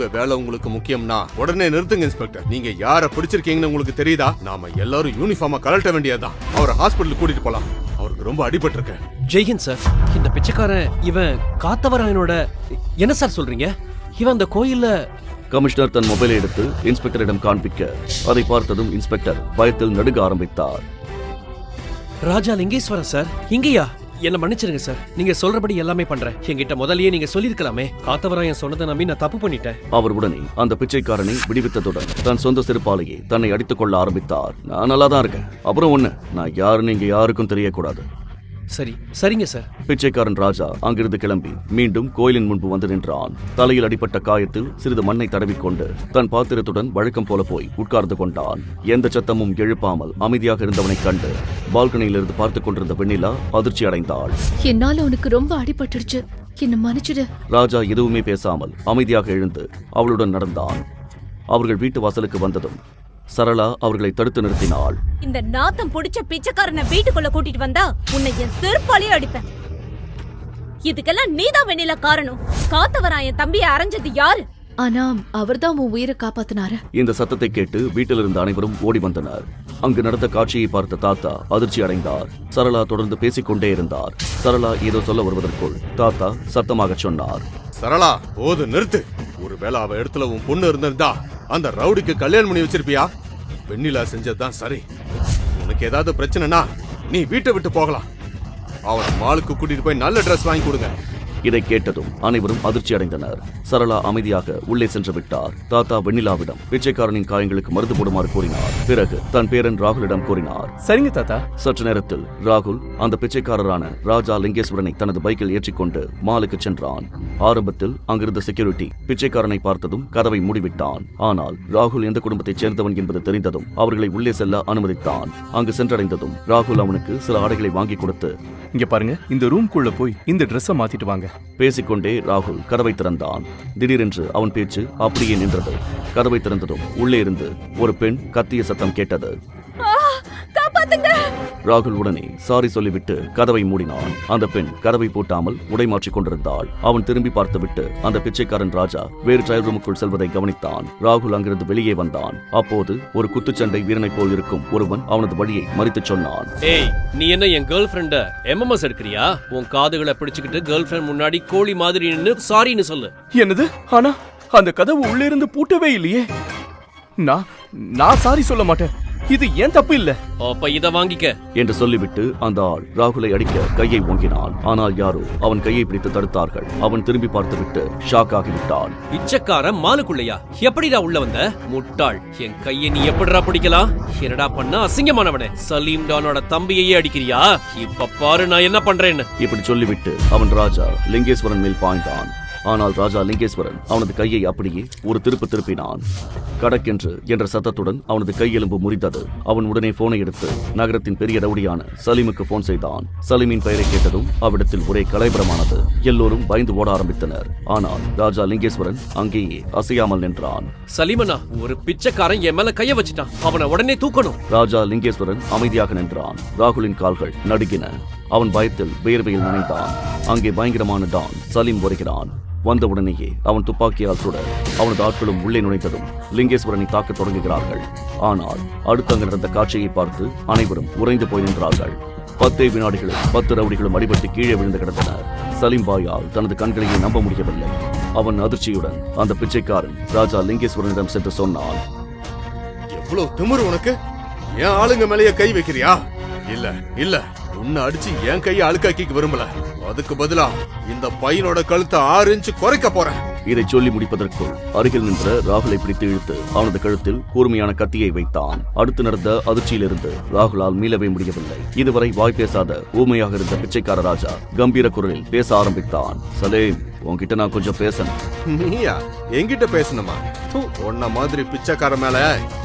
உங்க வேலை உங்களுக்கு முக்கியம்னா உடனே நிறுத்துங்க இன்ஸ்பெக்டர். நீங்க யார பிடிச்சிருக்கீங்கன்னு உங்களுக்கு தெரியுதா? நாம எல்லாரும் யூனிஃபார்மா கலட்ட வேண்டியதுதான். அவரை ஹாஸ்பிட்டல் கூட்டிட்டு போலாம். அவருக்கு ரொம்ப அடிபட்டு இருக்கு. ஜெய்ஹிந்த் சார். இந்த பிச்சைக்காரன் இவன் காத்தவராயனோட என்ன சார் சொல்றீங்க? இவன் அந்த கோயில்ல... கமிஷனர் தன் மொபைலை எடுத்து இன்ஸ்பெக்டரிடம் காண்பிக்க அதை பார்த்ததும் இன்ஸ்பெக்டர் பயத்தில் நடுங்க ஆரம்பித்தார். ராஜா லிங்கேஸ்வரன் சார், இங்கயா? என்ன மன்னிச்சிருங்க சார், நீங்க சொல்றபடி எல்லாமே பண்றேன். என்கிட்ட முதல்லயே நீங்க சொல்லிருக்கலாமே. காத்தவராயன் சொன்னதை நம்பி நான் தப்பு பண்ணிட்டேன். அவர் உடனே அந்த பிச்சைக்காரனை விடுவித்ததுடன் தன் சொந்த செருப்பாலேயே தன்னை அடித்துக் கொள்ள ஆரம்பித்தார். நான் நல்லா தான் இருக்கேன். அப்புறம் ஒண்ணு, நான் யாருன்னு இங்க யாருக்கும் தெரியக்கூடாது. சரிங்க சார். பிச்சைக்காரன் ராஜா அங்கிருந்து கிளம்பி மீண்டும் கோயிலின் முன்பு வந்து நின்றான். தலையில் அடிப்பட்ட காயத்தில் சிறிது மண்ணை தடவிக்கொண்டு தன் பாத்திரத்துடன் வழக்கம் போல போய் உட்கார்ந்து கொண்டான். எந்த சத்தமும் எழுப்பாமல் அமைதியாக இருந்தவனை கண்டு பால்கனியில் இருந்து பார்த்துக் கொண்டிருந்த வெண்ணிலா அதிர்ச்சி அடைந்தாள். என்னால உனக்கு ரொம்ப அடிபட்டுடுச்சு, என்ன மன்னிச்சிடு. ராஜா எதுவுமே பேசாமல் அமைதியாக எழுந்து அவளுடன் நடந்தான். அவர்கள் வீட்டு வாசலுக்கு வந்ததும் சரளா அவர்களை தடுத்து நிறுத்தினாள். இந்த நாத்தம் புடிச்ச பிச்சைக்காரனை வீட்டுக்குள்ள கூட்டிட்டு வந்தா உன்னை என் செருப்பாலேயே அடிப்பேன். இதுக்கெல்லாம் நீதான் வெண்ணிலா காரணம். காத்தவராயன் தம்பியை அரைஞ்சது யாரு? ஆனா அவர்தான் உன் உயிரை காப்பாத்தினாரு. இந்த சத்தத்தை கேட்டு வீட்டில் இருந்த அனைவரும் ஓடி வந்தனர். அங்கு நடந்த காட்சியை பார்த்த தாத்தா அதிர்ச்சி அடைந்தார். சரளா தொடர்ந்து பேசிக்கொண்டே இருந்தார். சரளா ஏதோ சொல்ல வருவதற்குள் தாத்தா சத்தமாக சொன்னார். சரளா, போது நிறுத்து. ஒருவேளை அவ இடத்துல உன் பொண்ணு இருந்திருந்தா அந்த ரவுடிக்கு கல்யாணம் பண்ணி வச்சிருப்பியா? வெண்ணிலா செஞ்சதுதான் சரி. உனக்கு ஏதாவது பிரச்சனைனா நீ வீட்டை விட்டு போகலாம். அவனை மாலுக்கு கூட்டிட்டு போய் நல்ல டிரெஸ் வாங்கி கொடுங்க. இதை கேட்டதும் அனைவரும் அதிர்ச்சி அடைந்தனர். சரளா அமைதியாக உள்ளே சென்று விட்டார். தாத்தா வெண்ணிலாவிடம் பிச்சைக்காரனின் காயங்களுக்கு மருந்து போடுமாறு கூறினார். பிறகு தன் பேரன் ராகுலிடம் கூறினார். சரிங்க தாத்தா. சற்று நேரத்தில் ராகுல் அந்த பிச்சைக்காரரான ராஜா லிங்கேஸ்வரனை தனது பைக்கில் ஏற்றிக்கொண்டு மாலுக்கு சென்றான். ஆரம்பத்தில் அங்கிருந்த செக்யூரிட்டி பிச்சைக்காரனை பார்த்ததும் கதவை மூடிவிட்டான். ஆனால் ராகுல் எந்த குடும்பத்தைச் சேர்ந்தவன் என்பது தெரிந்ததும் அவர்களை உள்ளே செல்ல அனுமதித்தான். அங்கு சென்றடைந்ததும் ராகுல் அவனுக்கு சில ஆடைகளை வாங்கி கொடுத்து, இங்க பாருங்க, இந்த ரூம்குள்ள போய் இந்த ட்ரெஸ்ஸை மாத்திட்டு வாங்க. பேசிக்கொண்டே ராகுல் கதவை திறந்தான். திடீரென்று அவன் பேச்சு அப்படியே நின்றது. கதவை திறந்ததும் உள்ளே இருந்து ஒரு பெண் கத்திய சத்தம் கேட்டது. ராகுல் உடனே சாரி சொல்லிவிட்டு கதவை மூடினான். அந்த பெண் கதவை பூட்டாமல் உடை மாற்றிக் கொண்டிருந்தாள். அவன் திரும்பி பார்த்துவிட்டு அந்த பிச்சைக்காரன் ராஜா வேறு ட்ரையல் ரூமுக்குள் செல்வதை கவனித்தான். ராகுல் அங்கிருந்து வெளியே வந்தான். அப்போது ஒரு குத்துச்சண்டை வீரனை போல் இருக்கும் ஒருவன் அவனது வழியை மறித்து சொன்னான். ஏய், நீ என்ன என் கேர்ள் ஃப்ரெண்ட எம்எம்எஸ் எடுக்கிறியா? உன் காதுகளை பிடிச்சுக்கிட்டு கேர்ள் ஃப்ரெண்ட் முன்னாடி கோழி மாதிரி நின்னு சாரின்னு சொல்லு. என்னது? ஆனா அந்த கதவு உள்ளே இருந்து பூட்டவே இல்லையே. நான் சாரி சொல்ல மாட்டேன். இது ஏன் தப்பு இல்ல. அப்ப இத வாங்கிக்க என்று சொல்லிவிட்டு அந்த ஆள் ராகுலை அடிக்க கையை ஓங்கினான். ஆனால் யாரோ அவன் கையை பிடித்து தடுத்தார்கள். அவன் திரும்பி பார்த்துவிட்டு ஷாக் ஆகிவிட்டான். பிச்சைக்காரன் மாலுக்குள்ளையா? எப்படிடா உள்ள வந்த? முட்டாள், என் கையை நீ எப்படிடா பிடிக்கலாம்? என்னடா பண்ண அசிங்கமானவனே? சலீம் டானோட தம்பியையே அடிக்கிறியா? இப்ப பாரு நான் என்ன பண்றேன்னு. இப்படி சொல்லிவிட்டு அவன் ராஜா லிங்கேஸ்வரன் மேல் பாய்ந்தான். ஆனால் ராஜா லிங்கேஸ்வரன் அவனது கையை அப்படியே ஒரு திருப்பினான். கடக்கென்று என்ற சத்தத்துடன் அவனது கையெலும்பு முறிந்தது. அவன் உடனே போனை எடுத்து நகரத்தின் பெரிய ரவுடியான சலீமுக்கு போன் செய்தான். சலீமின் பெயரை கேட்டதும் அவ்விடத்தில் ஒரே கலைபரமானது. எல்லோரும் பயந்து ஓட ஆரம்பித்தனர். ஆனால் ராஜா லிங்கேஸ்வரன் அங்கேயே அசையாமல் நின்றான். சலீமனா, ஒரு பிச்சைக்காரன் என் மேல கைய வச்சிட்டான், அவனை உடனே தூக்கணும். ராஜா லிங்கேஸ்வரன் அமைதியாக நின்றான். ராகுலின் கால்கள் நடுங்கின. அவன் பயத்தில் வேர்வையில் நனைந்தான். அங்கே பயங்கரமான டான் சலீம் வருகிறான். வந்தவுடனேயே அவன் துப்பாக்கியால் சுட அவனது ஆட்களும் உள்ளே நுழைந்ததும் லிங்கேஸ்வரனை தாக்க தொடங்குகிறார்கள். ஆனால் அடுத்து அங்கு நடந்த காட்சியை பார்த்து அனைவரும் உறைந்து போய் நின்றார்கள். 10 வினாடிகளில் 10 ரவுடிகளும் அடிபட்டு கீழே விழுந்து கிடந்தனர். சலீம் பாயால் தனது கண்களையே நம்ப முடியவில்லை. அவன் அதிர்ச்சியுடன் அந்த பிச்சைக்காரன் ராஜா லிங்கேஸ்வரனிடம் சென்று சொன்னான். எவ்வளவு திமிரு உனக்கு? என் ஆளுங்க மேலேயே கை வைக்கிறியா? இல்ல உன்னை அடிச்சு என் கையை அழுக்காக்கிக்க விரும்பல. அதுக்கு பதிலா இந்த பையனோட கழுத்தை 6 இன்ச்சு குறைக்க போறேன். இதை சொல்லி முடிப்பதற்குள் அருகில் நின்ற ராகுலை பிடித்து இழுத்து அவனது கழுத்தில் கூர்மையான கத்தியை வைத்தான். அடுத்து நடந்த அதிர்ச்சியிலிருந்து ராகுலால் மீளவே முடியவில்லை. இதுவரை வாய் பேசாத ஊமையாக இருந்த பிச்சைக்கார ராஜா கம்பீர குரலில் பேச ஆரம்பித்தான். சலேம், உன்கிட்ட நான் கொஞ்சம் பேசணும். நீயா என்கிட்ட பேசணுமா? உன்ன மாதிரி பிச்சைக்கார மேல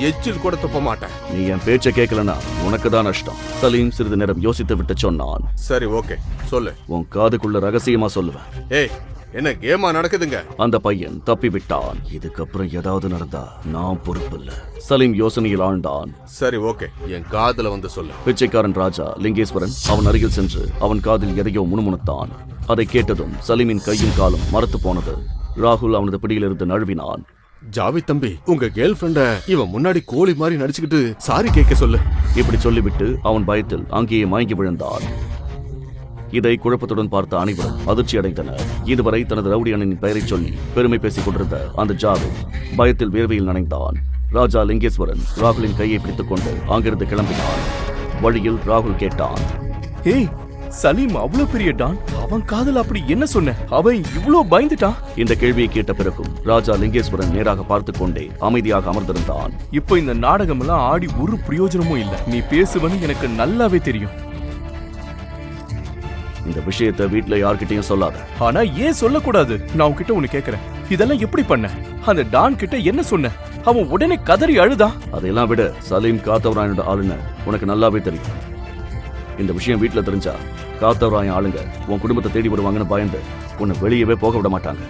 எச்சில் கூட துப்ப மாட்டேன். நீ என் பேச்சை கேட்கலனா உனக்கு தான் நஷ்டம். சலீம் சிறிது நேரம் யோசித்து விட்டு சொன்னான். சரி, ஓகே, சொல்லு. உன் காதுக்குள்ள ரகசியமா சொல்லுவேன். ஏய், என்ன கேமா நடக்குதுங்க? அந்த பையன் தப்பி விட்டான். இதுக்கப்புறம் ஏதாவது நடந்தா நான் பொறுப்பில்ல. சலீம் யோசனையில் ஆழ்ந்தான். சரி, ஓகே, என் காதுல வந்து சொல்லு. பிச்சைக்காரன் ராஜா லிங்கேஸ்வரன் அவன் அருகில் சென்று அவன் காதில் எதையோ முணுமுணுத்தான். அதை கேட்டதும் சலீமின் கையும் காலும் மரத்து போனது. ராகுல் அவனது பிடியிலிருந்து நழுவினான். ஜாவித் தம்பி, உங்க கேர்ள் ஃபிரெண்ட இவன் முன்னாடி கோழி மாதிரி நடிச்சுக்கிட்டு சாரி கேட்க சொல்லு. இப்படி சொல்லிவிட்டு அவன் பயத்தில் அங்கேயே மயங்கி விழுந்தான். இதை குழப்பத்துடன் பார்த்த அனைவரும் அதிர்ச்சி அடைந்தனர். இதுவரை தனது ரவுடி அண்ணனின் பெயரை சொல்லி பெருமை பேசிக் கொண்டிருந்த அந்த ஜாவித் பயத்தில் வேர்வையில் நனைந்தான். ராஜா லிங்கேஸ்வரன் ராகுலின் கையை பிடித்துக் கொண்டு அங்கிருந்து கிளம்பினான். வழியில் ராகுல் கேட்டான், ஏய் சலீம் அவ்வளவு பெரிய டான், அவன் காதல் அப்படி என்ன சொன்ன? அவன் இவ்ளோ பயந்துட்டான். இந்த கேள்வியை கேட்ட பிறகும் ராஜா லிங்கேஸ்வரன் நேராக பார்த்துக் கொண்டே அமைதியாக அமர்ந்திருந்தான். இப்போ இந்த நாடகம் எல்லாம் ஆடி ஒரு பிரயோஜனமும் இல்ல. நீ பேசுவன்னு எனக்கு நல்லாவே தெரியும். இந்த விஷயத்தை வீட்டுல யார்கிட்டயும் சொல்லாத. ஆனா ஏன் சொல்லக்கூடாது? நான் உன்கிட்ட ஒண்ணு கேக்குறேன், இதெல்லாம் எப்படி பண்ண? அந்த டான் கிட்ட என்ன சொன்ன? அவன் உடனே கதறி அழுதான். அதையெல்லாம் விட சலீம் காத்தவராயனோட ஆளுன்னு உனக்கு நல்லாவே தெரியும். இந்த விஷயம் வீட்டுல தெரிஞ்சா காத்தவராயன் ஆளுங்க உன் குடும்பத்தை தேடி வருவாங்கன்னு பயந்து உன்னை வெளியவே போக விட மாட்டாங்க.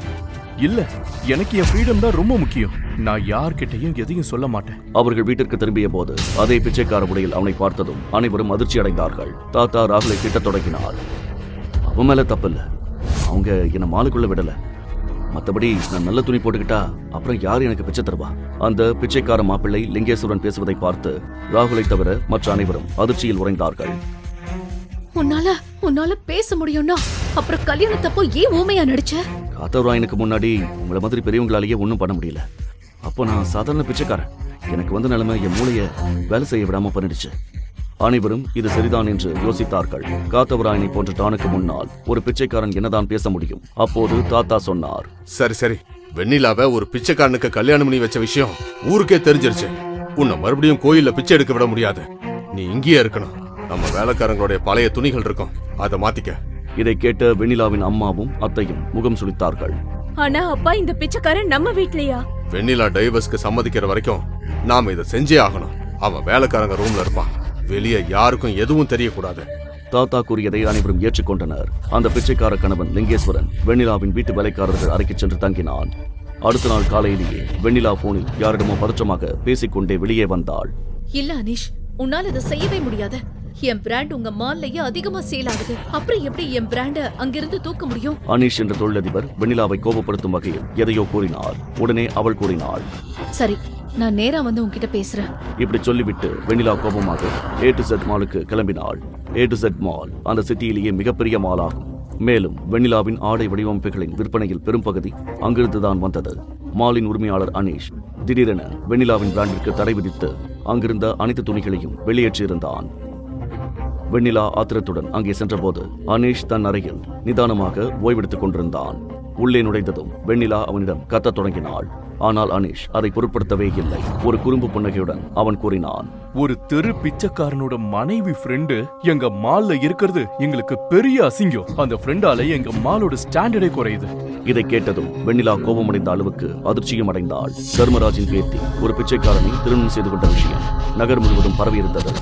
இல்ல, எனக்கு என் ஃப்ரீடம் தான் ரொம்ப முக்கியம். நான் யார்கிட்டயும் எதையும் சொல்ல மாட்டேன். அவர்கள் வீட்டிற்கு திரும்பிய போது அதே பிச்சைக்கார உடையில் அவனை பார்த்ததும் அனைவரும் அதிர்ச்சி அடைந்தார்கள். தாத்தா ராகுலை திட்டத் தொடங்கினார். அவன் மேல தப்பில்ல, அவங்க என்ன மாலுக்குள்ள விடல. மத்தபடி நான் நல்ல துணி போட்டுக்கிட்டா அப்புறம் யார் எனக்கு பிச்சை தருவா? அந்த பிச்சைக்கார மாப்பிள்ளை லிங்கேஸ்வரன் பேசுவதை பார்த்து ராகுலை தவிர மற்ற அனைவரும் அதிர்ச்சியில் உறைந்தார்கள். உன்னால பேச முடியும்னா அப்புறம் கல்யாணத்தப்போ ஏன் ஊமையா நடிச்ச? காத்தவராயனுக்கு முன்னாடி உங்களை மாதிரி பெரியவங்களாலேயே ஒன்றும் பண்ண முடியல. அப்போ நான் சாதாரண பிச்சைக்காரன். எனக்கு வந்த நிலைமை என் மூளைய வேலை செய்ய விடாம பண்ணிடுச்சு. அனைவரும் இது சரிதான் என்று யோசித்தார்கள். காத்தவராயனை போன்ற டானுக்கு முன்னால் ஒரு பிச்சைக்காரன் என்னதான் பேச முடியும்? அப்போது தாத்தா சொன்னார், சரி, வெண்ணிலாவை ஒரு பிச்சைக்காரனுக்கு கல்யாணம் பண்ணி வச்ச விஷயம் ஊருக்கே தெரிஞ்சிருச்சு. உன்னை மறுபடியும் கோயில்ல பிச்சை எடுக்க விட முடியாது. நீ இங்கேயே இருக்கணும். நம்ம வேலைக்காரங்களுடைய பழைய துணிகள் இருக்கும், அதை மாத்திக்க. இதை கேட்ட வெண்ணிலாவின் அம்மாவும் அத்தையும் முகம் சுளித்தார்கள். ஆனா அப்பா, இந்த பிச்சைக்காரன் நம்ம வீட்லயா? வெண்ணிலா டைவர்ஸ்க்கு சம்மதிக்கிற வரைக்கும் நாம இதை செஞ்சே ஆகணும். அவன் வேலைக்காரங்க ரூம்ல இருப்பான், வெளியே யாருக்கும் எதுவும் தெரியக்கூடாது. தாத்தா கூறியதை அனைவரும் ஏற்றுக்கொண்டனர். அந்த பிச்சைக்கார கணவன் லிங்கேஸ்வரன் வெண்ணிலாவின் வீட்டு வேலைக்காரர்கள் அறைக்கு சென்று தங்கினான். அடுத்த நாள் காலையிலேயே வெண்ணிலா போனில் யாரிடமோ பதற்றமாக பேசிக்கொண்டே வெளியே வந்தாள். இல்ல அனீஷ், உன்னால இதை செய்யவே முடியாது. என் பிராண்ட் உங்க மால்லயே அதிகமா சேல் ஆகுது. அப்புறம் எப்படி என் பிராண்ட அங்கிருந்து தூக்க முடியும்? அனீஷ் என்ற தொழிலதிபர் வெண்ணிலாவை கோபப்படுத்தும் வகையில் எதையோ கூறினார். உடனே அவள் கூறினாள், சரி, நான் நேரா வந்து உன்கிட்ட பேசுறேன். இப்படி சொல்லிவிட்டு வெண்ணிலா கோபமாக A to Z மாலுக்கு கிளம்பினாள். A to Z மால் அந்த சிட்டியிலேயே மிகப்பெரிய மால் ஆகும். மேலும் வெண்ணிலாவின் ஆடை வடிவமைப்புகளின் விற்பனையில் பெரும்பகுதி அங்கிருந்துதான் வந்தது. மாலின் உரிமையாளர் அனீஷ் திடீரென வெண்ணிலாவின் பிராண்டிற்கு தடை விதித்து அங்கிருந்த அனைத்து துணிகளையும் வெளியேற்றியிருந்தான். வெண்ணிலா ஆத்திரத்துடன் அங்கே சென்றபோது அனீஷ் தன் அறையில் நிதானமாக ஓய்வெடுத்துக் கொண்டிருந்தான். உள்ளே நுழைந்ததும் வெண்ணிலா அவனிடம் கத்தத் தொடங்கினாள். ஆனால் அனீஷ் அதை பொருட்படுத்தவே இல்லை. ஒரு குறும்பு புன்னகையுடன் அவன் கூறினான், ஒரு தெரு பிச்சைக்காரனோட மனைவி ஃப்ரெண்டு எங்க மால்ல இருக்கிறது எங்களுக்கு பெரிய அசிங்கம். அந்த ஃப்ரெண்டால எங்க மாலோட ஸ்டாண்டர்டே குறையுது. இதை கேட்டதும் வெண்ணிலா கோபமடைந்த அளவுக்கு அதிர்ச்சியும் அடைந்தாள். தர்மராஜின் பேத்தி ஒரு பிச்சைக்காரனை திருமணம் செய்து கொண்ட விஷயம் நகர் முழுவதும் பரவியிருந்தது.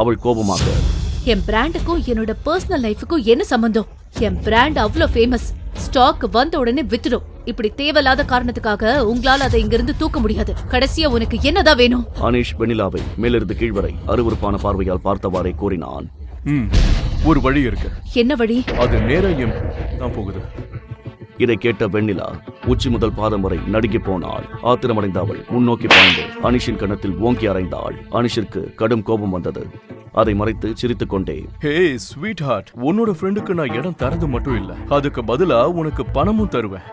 அவள் கோபமாக, என் பிராண்டுக்கும் என்னோட பர்சனல் லைஃபுக்கும் என்ன சம்பந்தம்? என் பிராண்ட் அவ்வளோ ஃபேமஸ், ஸ்டாக் வந்த உடனே வித்துடும். இப்படி தேவையில்லாத காரணத்துக்காக உங்களால அதை இங்கிருந்து தூக்க முடியாது. கடைசியா உனக்கு என்னதான் வேணும்? அனீஷ் வெண்ணிலாவை மேலிருந்து கீழ்வரை அருவருப்பான பார்வையால் பார்த்தவாறே கூறினான். ஒரு வழி இருக்கு. என்ன வழி? அது நேரம் தான் போகுது. இதை கேட்ட வெண்ணிலா உச்சி முதல் பாதம் வரை நடுங்கி போனாள். ஆத்திரமடைந்த அவள் முன்னோக்கி பாய்ந்து அனீஷின் கன்னத்தில் ஓங்கி அறைந்தாள். அனீஷிற்கு கடும் கோபம் வந்தது. அதை மறைத்து சிரித்துக் கொண்டே, ஹே ஸ்வீட் ஹார்ட், உன்னோட ஃப்ரெண்டுக்கு நான் இடம் தரது மட்டும் இல்ல, அதுக்கு பதிலா உனக்கு பணமும் தருவேன்.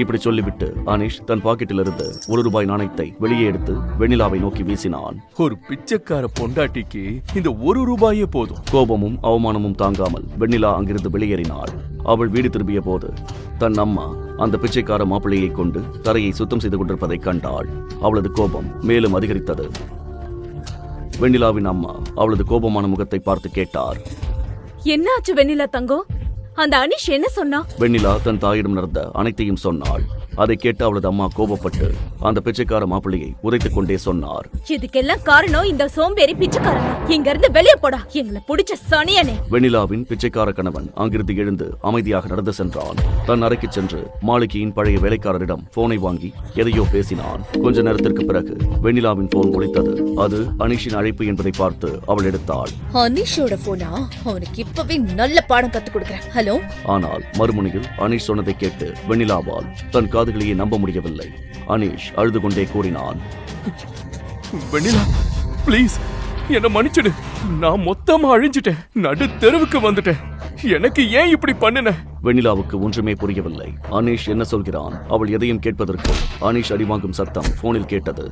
இப்படி சொல்லிவிட்டு அனீஷ் தன் பாக்கெட்டிலிருந்து ₹1 நாணயத்தை வெளியே எடுத்து வெண்ணிலாவை நோக்கி வீசினான். ஒரு பிச்சைக்கார பொண்டாட்டிக்கு இந்த ₹1 போதும். கோபமும் அவமானமும் தாங்காமல் வெண்ணிலா அங்கிருந்து வெளியேறினாள். அவள் வீடு திரும்பிய போது தன் அம்மா அந்த பிச்சைக்கார மாப்பிள்ளையை கொண்டு தரையை சுத்தம் செய்து கொண்டிருப்பதை கண்டாள். அவளது கோபம் மேலும் அதிகரித்தது. வெண்ணிலாவின் அம்மா அவளது கோபமான முகத்தை பார்த்து கேட்டார், என்னாச்சு வெண்ணிலா தங்கம்? அந்த அனீஷ் என்ன சொன்னா? வெண்ணிலா தன் தாயிடம் நடந்த அனைத்தையும் சொன்னாள். அதை கேட்டு அவளது அம்மா கோபப்பட்டு அந்த பிச்சைக்கார மாப்பிள்ளையை உதைத்துக் கொண்டே சொன்னார், இதுக்கெல்லாம் காரணம் இந்த சோம்பேறி பிச்சைக்காரன். இங்க இருந்து வெளியே போடா, எங்களை பிடிச்ச சனியனே. வெண்ணிலாவின் பிச்சைக்கார கணவன் அங்கிருந்து எழுந்து அமைதியாக நடந்து சென்றான். தன் அறைக்கு சென்று மாளிகையின் பழைய வேலைக்காரரிடம் போனை வாங்கி எதையோ பேசினான். கொஞ்ச நேரத்திற்கு பிறகு வெண்ணிலாவின் போன் ஒலித்தது. அது அனீஷின் அழைப்பு என்பதை பார்த்து அவள் எடுத்தாள். அனீஷோட போனா? அவனுக்கு இப்பவே நல்ல பாடம் கத்து கொடுக்குறேன். ஹலோ. ஆனால் மறுமுனையில் அனீஷ் சொன்னதை கேட்டு வெண்ணிலாவால் தன் காதுகளையே நம்ப முடியவில்லை. அனீஷ் அழுது கொண்டே கூறினான், வெண்ணிலா ப்ளீஸ் என்ன மன்னிச்சிடு. நான் மொத்தமா அழிஞ்சிட்டேன், நடு தெருவுக்கு வந்துட்டேன். எனக்கு ஏன் இப்படி பண்ணுன? வெண்ணிலாவுக்கு ஒன்றுமே புரியவில்லை. அனீஷ் என்ன சொல்கிறான்? அவள் எதையும் கேட்பதற்குள் அனீஷ் அடிவாங்கும் சத்தம் போனில் கேட்டது.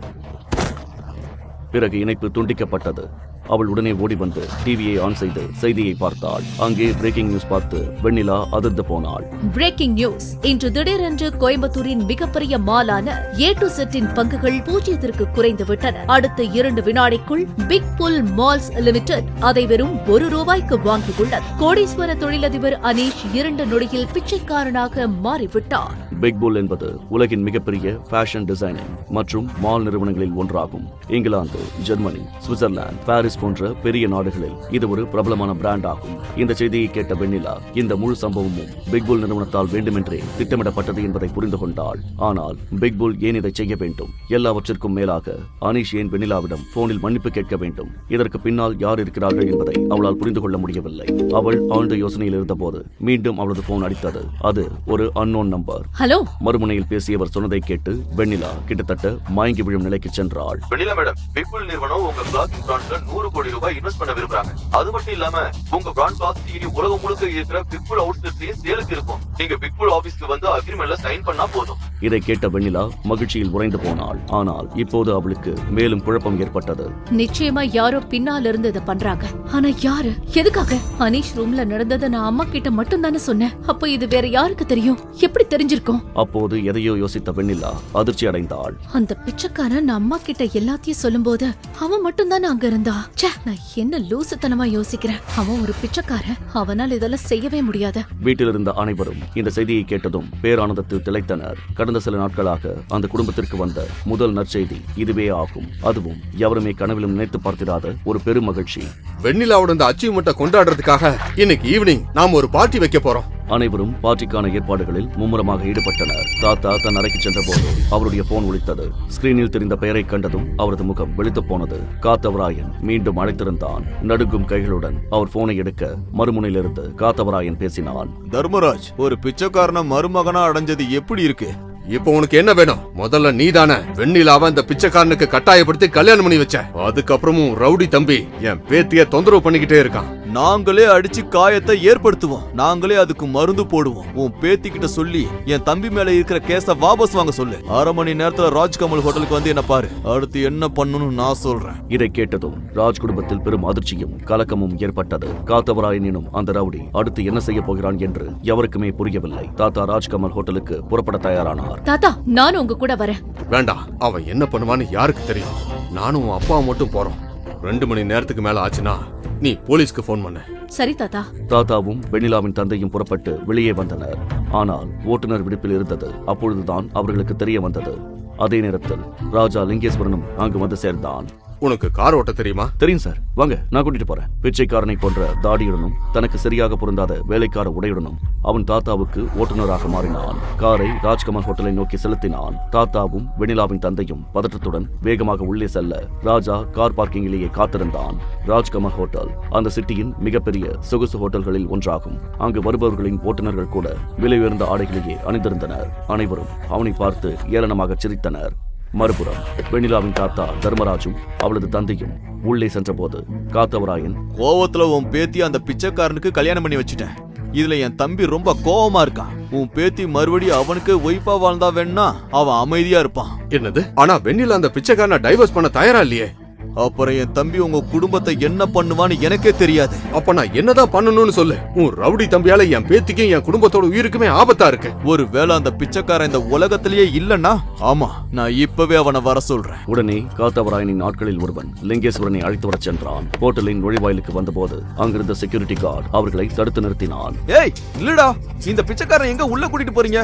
பிறகு இணைப்பு துண்டிக்கப்பட்டது. அவள் உடனே ஓடி வந்து டிவியை ஆன் செய்து செய்தியை பார்த்தாள். அங்கே பிரேக்கிங் நியூஸ் பார்த்து வெண்ணிலா அதிர்ந்து போனாள். Breaking news. இன்று திடீரென்று கோயம்புத்தூரின் மிகப்பெரிய மாலான A to Z இன் பங்குகள் 0க்கு குறைந்து விட்டன. அடுத்த 2 வினாடிக்குள் பிக் புல் மால்ஸ் லிமிடெட் அதை வெறும் ₹1 வாங்கியுள்ளது. கோடீஸ்வர தொழிலதிபர் அனீஷ் 2 நொடியில் பிச்சைக்காரனாக மாறிவிட்டார். பிக் புல் என்பது உலகின் மிகப்பெரிய ஃபேஷன் டிசைனிங் மற்றும் மால் நிறுவனங்களில் ஒன்றாகும். இங்கிலாந்து, ஜெர்மனி, சுவிட்சர்லாந்து, பாரிஸ் போன்ற பெரிய நாடுகளில் இது ஒரு பிரபலமான பிராண்ட் ஆகும். இந்த செய்தியை கேட்ட வெண்ணிலா இந்த முழு சம்பவமும் பிக் புல் நிறுவனத்தால் வேண்டுமென்றே திட்டமிடப்பட்டது என்பதை புரிந்து கொண்டாள். ஆனால் பிக் புல் ஏன் இதை செய்ய வேண்டும்? எல்லாவற்றிற்கும் மேலாக அனீஷ் ஏன் வெண்ணிலாவிடம் போனில் மன்னிப்பு கேட்க வேண்டும்? இதற்கு பின்னால் யார் இருக்கிறார்கள் என்பதை அவளால் புரிந்து கொள்ள முடியவில்லை. அவள் ஆழ்ந்த யோசனையில் இருந்தபோது மீண்டும் அவளது போன் அடித்தது. அது ஒரு அன்னோன் நம்பர். ஹலோ. மறுமுனையில் பேசியவர் சொன்னதை கேட்டு வெண்ணிலா கிட்டத்தட்ட மயங்கி விழும் நிலைக்கு சென்றாள். வெண்ணிலா மேடம், பிக் புல் நிறுவனம் உங்க கிளாத்திங் பிராண்ட்ல ₹100 கோடி இன்வெஸ்ட் பண்ண விரும்புறாங்க. அது மட்டும் இல்லாம உங்க பிராண்ட் கிளாத் இனி உலகம் முழுக்க இருக்கிற பிக் புல் அவுட்லெட்லயே சேலுக்கு இருக்கும். நீங்க பிக் புல் ஆபீஸ்க்கு வந்து அக்ரிமெண்ட்ல சைன் பண்ணா போதும். இதை கேட்ட வெண்ணிலா மகிழ்ச்சியில் உறைந்து போனாள். ஆனால் இப்போது அவளுக்கு மேலும் குழப்பம் ஏற்பட்டது. நிச்சயமா யாரோ பின்னால இருந்து இதை பண்றாங்க. ஆனா யாரு? எதுக்காக? அனீஷ் ரூம்ல நடந்ததை நான் அம்மா கிட்ட மட்டும் தானே சொன்னேன். அப்ப இது வேற யாருக்கு தெரியும்? எப்படி தெரிஞ்சிருக்கும்? அப்போது எதையோ யோசித்த வெண்ணிலா அதிர்ச்சி அடைந்தாள். அந்த பிச்சைக்காரன் நான் அம்மா கிட்ட எல்லாத்தையும் சொல்லும்போது அவன் மட்டும் தானே அங்க இருந்தா. நான் என்ன லூசுத்தனமா யோசிக்கிறேன். அவன் ஒரு பிச்சைக்காரன், அவனால் இதெல்லாம் செய்யவே முடியாது. வீட்டில் இருந்த அனைவரும் இந்த செய்தியை கேட்டதும் பேரானந்தத்தில் திளைத்தனர். கடந்த சில நாட்களாக அந்த குடும்பத்திற்கு வந்த முதல் நற்செய்தி இதுவே ஆகும். அதுவும் எவருமே கனவிலும் நினைத்து பார்த்திராத ஒரு பெரும் மகிழ்ச்சி. வெண்ணிலாவோட இந்த அச்சீவ்மெண்ட்டை கொண்டாடுறதுக்காக இன்னைக்கு ஈவினிங் நாம ஒரு பார்ட்டி வைக்க போறோம். அனைவரும் பார்ட்டிக்கான ஏற்பாடுகளில் மும்முரமாக ஈடுபட்டனர். தாத்தா தன் அறைக்கு சென்றபோது அவருடைய போன் ஒலித்தது. ஸ்கிரீனில் தெரிந்த பெயரை கண்டதும் அவரது முகம் வெளுத்து போனது. காத்தவராயன் மீண்டும் அழைத்திருந்தான். நடுங்கும் கைகளுடன் அவர் போனை எடுக்க மறுமுனையிலிருந்து காத்தவராயன் பேசினான். தர்மராஜ், ஒரு பிச்சைக்காரன மருமகனா அடைஞ்சது எப்படி இருக்கு? இப்போ உனக்கு என்ன வேணும்? முதல்ல நீதானே வெண்ணிலாவை அந்த பிச்சைக்காரனுக்கு கட்டாயப்படுத்தி கல்யாணம் பண்ணி வச்ச. அதுக்கப்புறமும் ரவுடி தம்பி என் பேத்திய தொந்தரவு பண்ணிக்கிட்டே இருக்கான். நாங்களே அடிச்சு காயத்தை ஏற்படுத்துவோம். நாங்களே அதுக்கு மருந்து போடுவோம். உன் பேத்தி கிட்ட சொல்லி என் தம்பி மேல இருக்கிற கேஸ வாபஸ் வாங்க சொல்லு. 1/2 மணி நேரத்துல ராஜ்கமல் ஹோட்டலுக்கு வந்து என்ன பாரு. அடுத்து என்ன பண்ணணும்னு நான் சொல்றேன். இதை கேட்டதும் ராஜ் குடும்பத்தில் பெரும் அதிர்ச்சியும் கலக்கமும் ஏற்பட்டது. காத்தவராயன் எனும் அந்த ரவுடி அடுத்து என்ன செய்ய போகிறான் என்று எவருக்குமே புரியவில்லை. தாத்தா ராஜ்கமல் ஹோட்டலுக்கு புறப்பட தயாரானார். தாத்தா, நானும் உங்க கூட வரேன். வேண்டாம், அவன் என்ன பண்ணுவான்னு யாருக்கு தெரியும்? நானும் உன் அப்பாவும் மட்டும் போறோம். 2 மணி நேரத்துக்கு மேல ஆச்சுன்னா நீ போலீஸ்க்கு போன் பண்ண. சரி தாத்தா. தாத்தாவும் வெண்ணிலாவின் தந்தையும் புறப்பட்டு வெளியே வந்தனர். ஆனால் ஓட்டுநர் விடுப்பில் இருந்தது. அப்பொழுதுதான் அவர்களுக்கு தெரிய வந்தது. அதே நேரத்தில் ராஜா லிங்கேஸ்வரனும் அங்கு வந்து சேர்ந்தான். உனக்கு கார் ஓட்ட தெரியுமா? தெரியும் சார், வாங்க நான் கூட்டிட்டு போறேன். பிச்சைக்காரனை போன்ற தாடியுடனும் தனக்கு சரியாக பொருந்தாத வேலைக்கார உடையுடனும் அவன் தாத்தாவுக்கு ஓட்டுநராக மாறினான். காரை ராஜ்கமல் ஹோட்டலை நோக்கி செலுத்தினான். தாத்தாவும் வெண்ணிலாவின் தந்தையும் பதற்றத்துடன் வேகமாக உள்ளே செல்ல ராஜா கார் பார்க்கிங்கிலேயே காத்திருந்தான். ராஜ்கமல் ஹோட்டல் அந்த சிட்டியின் மிகப்பெரிய சொகுசு ஹோட்டல்களில் ஒன்றாகும். அங்கு வருபவர்களின் ஓட்டுநர்கள் கூட விலை உயர்ந்த ஆடைகளையே அணிந்திருந்தனர். அனைவரும் அவனை பார்த்து ஏளனமாக சிரித்தனர். மறுபுறம் வெண்ணிலாவின் தாத்தா தர்மராஜும் அவளது தந்தையும் உள்ளே சென்றபோது காத்தவராயன், கோவத்துல உன் பேத்தி அந்த பிச்சைக்காரனுக்கு கல்யாணம் பண்ணி வச்சுட்டேன். இதுல என் தம்பி ரொம்ப கோவமா இருக்கான். உன் பேத்தி மறுபடியும் அவனுக்கு ஒய்ஃபா வாழ்ந்தா வேணா அவன் அமைதியா இருப்பான். என்னது? ஆனா வெண்ணிலா அந்த பிச்சைக்காரனை டைவர்ஸ் பண்ண தயாரா இல்லையே. அப்புறம் என் தம்பி உங்க குடும்பத்தை என்ன பண்ணுவான்னு எனக்கே தெரியாது. அப்ப நான் என்னதான் பண்ணணும்னு சொல்லு. உன் ரவுடி தம்பியால என் பேத்திக்கும் என் குடும்பத்தோட உயிருக்குமே ஆபத்தா இருக்கு. ஒருவேளை அந்த பிச்சைக்காரன் இந்த உலகத்திலேயே இல்லன்னா, ஆமா, நான் இப்பவே அவனை வர சொல்றேன். உடனே காத்தவராயனின் ஆட்களில் ஒருவன் லிங்கேஸ்வரனை அழைத்து வரச் சென்றான். ஹோட்டலின் நுழைவாயிலுக்கு வந்தபோது அங்கிருந்த செக்யூரிட்டி கார்டு அவர்களை தடுத்து நிறுத்தினான். ஏய் இல்லடா, இந்த பிச்சைக்காரன் எங்க உள்ள கூட்டிட்டு போறீங்க?